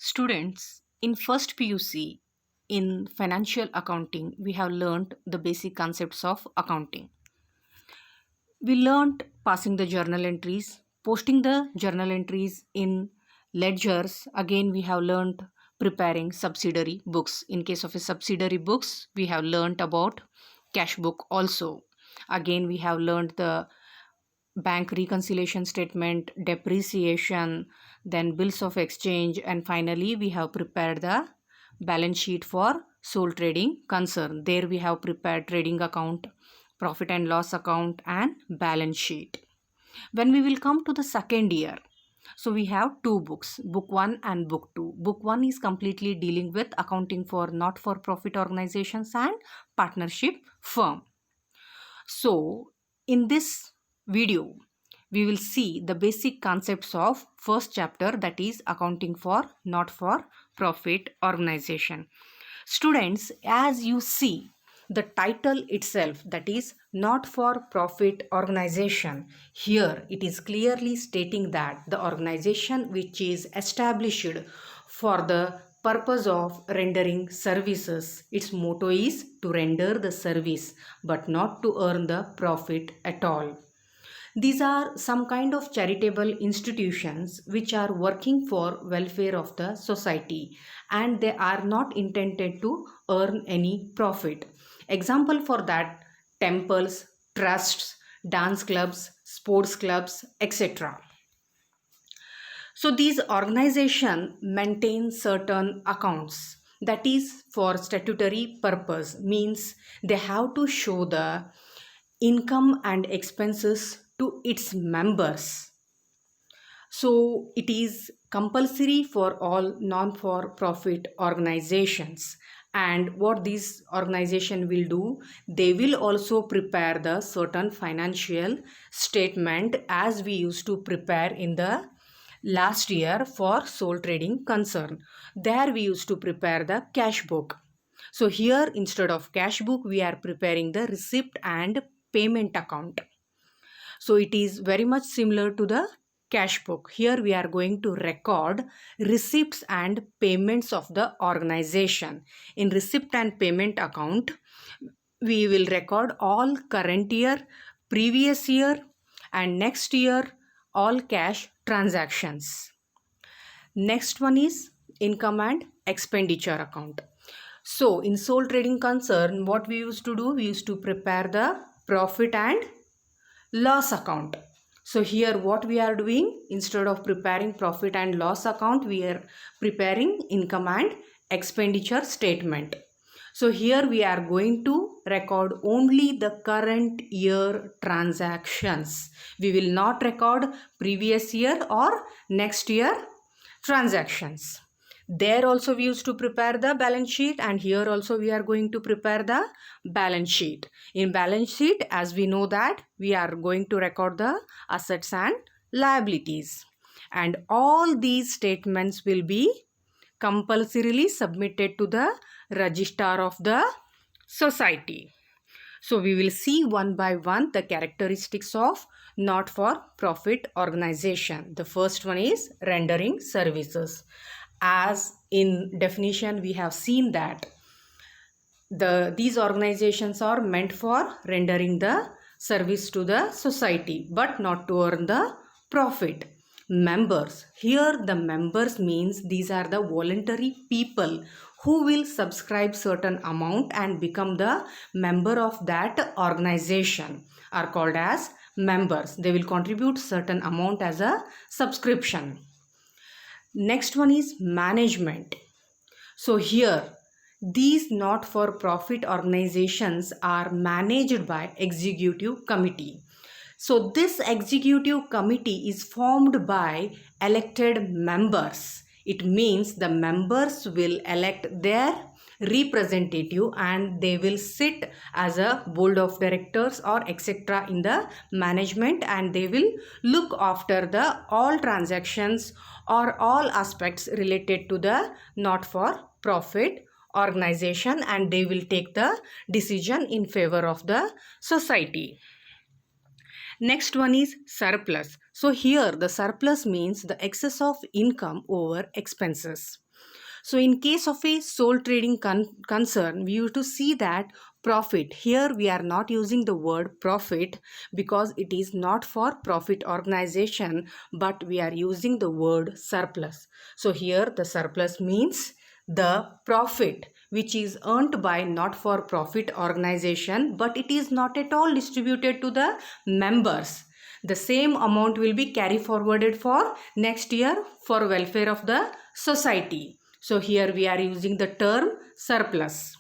Students, in first PUC in financial accounting, we have learned the basic concepts of accounting. We learned passing the journal entries, posting the journal entries in ledgers. Again, we have learned preparing subsidiary books. In case of a subsidiary books, we have learned about cash book also. Again, we have learned the bank reconciliation statement, depreciation, then bills of exchange, and finally we have prepared the balance sheet for sole trading concern. There we have prepared trading account, profit and loss account, and balance sheet. When we will come to the second year, so we have two books, book 1 and book 2. Book 1 is completely dealing with accounting for not for profit organizations and partnership firm. So, in this video, we will see the basic concepts of first chapter, that is accounting for not for profit organization. Students, as you see the title itself, that is not for profit organization, here it is clearly stating that the organization which is established for the purpose of rendering services, its motto is to render the service but not to earn the profit at all. These are some kind of charitable institutions which are working for welfare of the society, and they are not intended to earn any profit. Example for that: temples, trusts, dance clubs, sports clubs, etc. So these organizations maintain certain accounts, that is for statutory purpose, means they have to show the income and expenses to its members. So it is compulsory for all non-for-profit organizations. And what this organization will do, they will also prepare the certain financial statement as we used to prepare in the last year for sole trading concern. There we used to prepare the cash book. So here instead of cash book, we are preparing the receipt and payment account. So it is very much similar to the cash book. Here we are going to record receipts and payments of the organization. In receipt and payment account, we will record all current year, previous year, and next year all cash transactions. Next one is income and expenditure account. So in sole trading concern, what we used to do, we used to prepare the profit and loss account. So here what we are doing, instead of preparing profit and loss account, we are preparing income and expenditure statement. So here we are going to record only the current year transactions. We will not record previous year or next year transactions. There also we used to prepare the balance sheet, and here also we are going to prepare the balance sheet. In balance sheet, as we know that we are going to record the assets and liabilities, and all these statements will be compulsorily submitted to the registrar of the society. So we will see one by one the characteristics of not for profit organization. The first one is rendering services. As in definition we have seen that these organizations are meant for rendering the service to the society but not to earn the profit. Members, here the members means these are the voluntary people who will subscribe certain amount and become the member of that organization are called as members. They will contribute certain amount as a subscription. Next one is management. So here these not-for-profit organizations are managed by executive committee. So this executive committee is formed by elected members. It means the members will elect their representative and they will sit as a board of directors or etc. in the management, and they will look after the all transactions or all aspects related to the not-for-profit organization, and they will take the decision in favor of the society. Next one is surplus. So here the surplus means the excess of income over expenses. So in case of a sole trading concern, we used to see that profit. Here we are not using the word profit because it is not for profit organization, but we are using the word surplus. So here the surplus means the profit which is earned by not for profit organization, but it is not at all distributed to the members. The same amount will be carry forwarded for next year for welfare of the society. So here we are using the term surplus.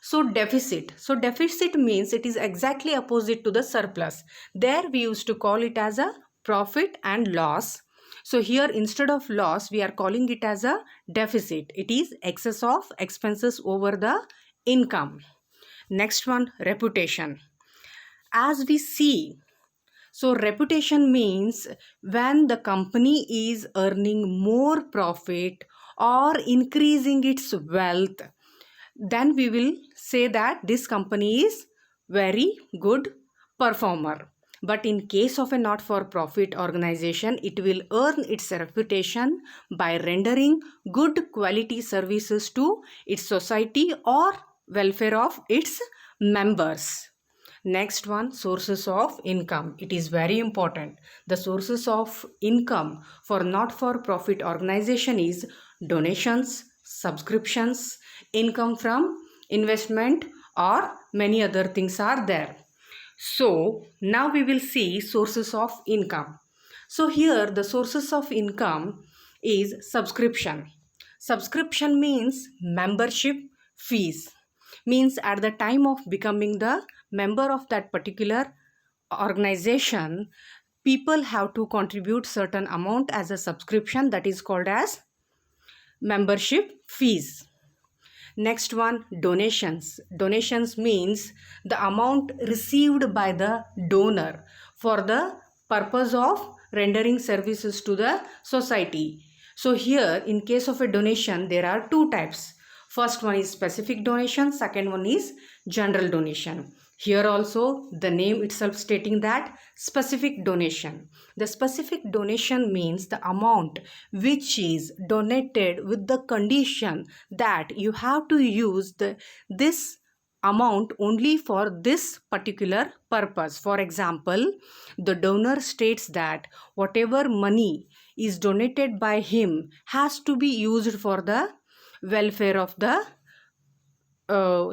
So deficit. So deficit means it is exactly opposite to the surplus. There we used to call it as a profit and loss. So here instead of loss we are calling it as a deficit. It is excess of expenses over the income. Next one, reputation. As we see, so reputation means when the company is earning more profit or increasing its wealth, then we will say that this company is very good performer. But in case of a not-for-profit organization, it will earn its reputation by rendering good quality services to its society or welfare of its members. Next one, sources of income. It is very important. The sources of income for not-for-profit organization is donations, subscriptions, income from investment, or many other things are there. So now we will see sources of income. So here the sources of income is subscription. Subscription means membership fees. Means at the time of becoming the member of that particular organization, people have to contribute certain amount as a subscription, that is called as membership fees. Next one, donations. Donations means the amount received by the donor for the purpose of rendering services to the society. So here in case of a donation there are two types. First one is specific donation, second one is general donation. Here also the name itself stating that specific donation. The specific donation means the amount which is donated with the condition that you have to use this amount only for this particular purpose. For example, the donor states that whatever money is donated by him has to be used for the welfare of the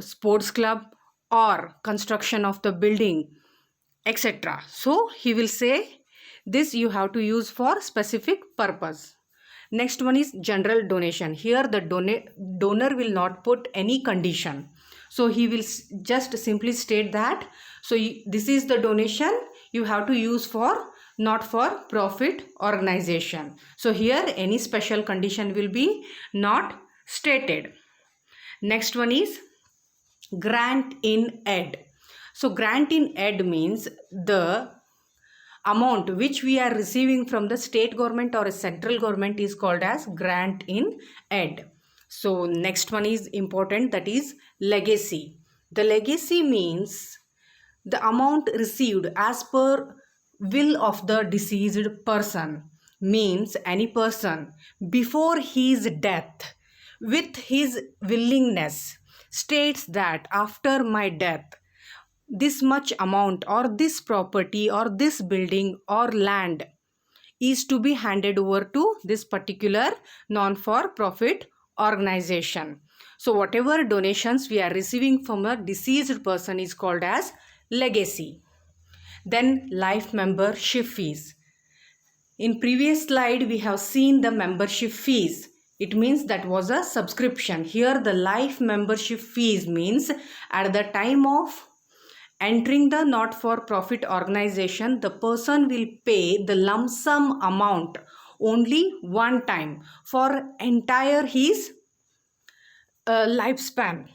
sports club or construction of the building, etc. So he will say this you have to use for specific purpose. Next one is general donation. Here the donor will not put any condition. So he will just simply state that this is the donation you have to use for not for profit organization. So here any special condition will be not stated. Next one is grant in aid. So grant in aid means the amount which we are receiving from the state government or a central government is called as grant in aid. So next one is important, that is legacy. The legacy means the amount received as per will of the deceased person. Means any person before his death with his willingness states that after my death this much amount or this property or this building or land is to be handed over to this particular non-for-profit organization. So whatever donations we are receiving from a deceased person is called as legacy. Then life membership fees. In previous slide we have seen the membership fees. It means that was a subscription. Here the life membership fees means at the time of entering the not-for-profit organization, the person will pay the lump sum amount only one time for entire his lifespan.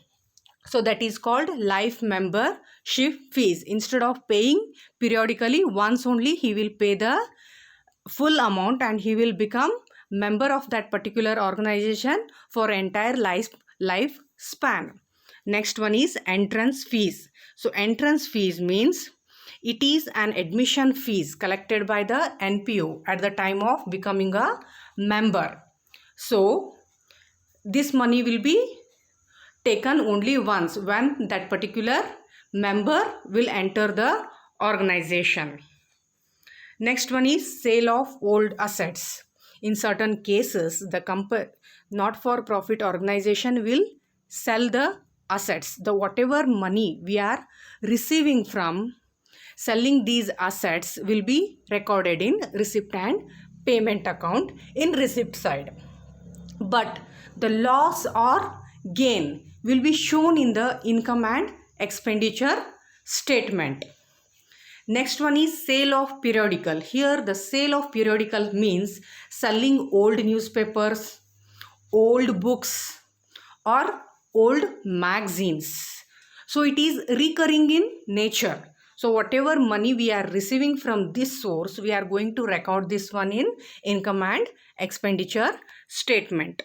So that is called life membership fees. Instead of paying periodically, once only he will pay the full amount and he will become member of that particular organization for entire lifespan. Next one is entrance fees. So entrance fees means It is an admission fees collected by the NPO at the time of becoming a member. So this money will be taken only once when that particular member will enter the organization. Next one is sale of old assets. In certain cases, the not-for-profit organization will sell the assets. The whatever money we are receiving from selling these assets will be recorded in receipt and payment account in receipt side. But the loss or gain will be shown in the income and expenditure statement. Next one is sale of periodical. Here the sale of periodical means selling old newspapers, old books or old magazines. So it is recurring in nature. So whatever money we are receiving from this source, we are going to record this one in income and expenditure statement.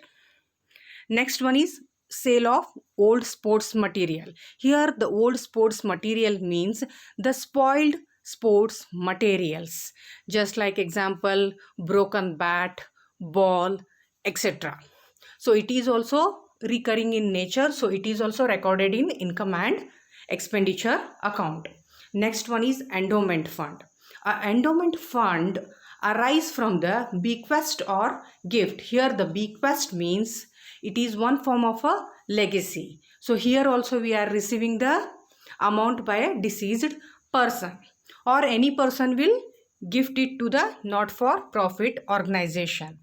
Next one is sale of old sports material. Here the old sports material means the spoiled sports materials, just like example broken bat, ball, etc. So it is also recurring in nature, so it is also recorded in income and expenditure account. Next one is endowment fund. An endowment fund arise from the bequest or gift. Here the bequest means it is one form of a legacy. So here also we are receiving the amount by a deceased person, or any person will gift it to the not-for-profit organization.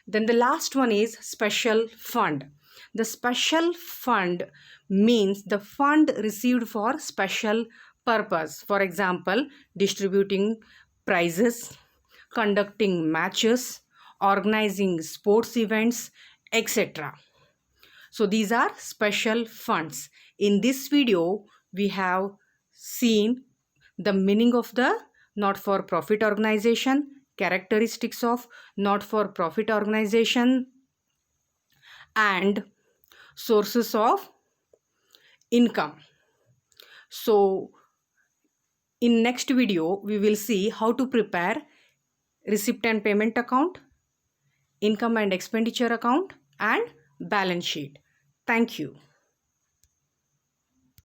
Then the last one is special fund. The special fund means the fund received for special purpose. For example, distributing prizes, conducting matches, organizing sports events, etc. So these are special funds. In this video, we have seen the meaning of the not-for-profit organization, characteristics of not-for-profit organization, and sources of income. So in next video, we will see how to prepare receipt and payment account, income and expenditure account, and balance sheet. Thank you.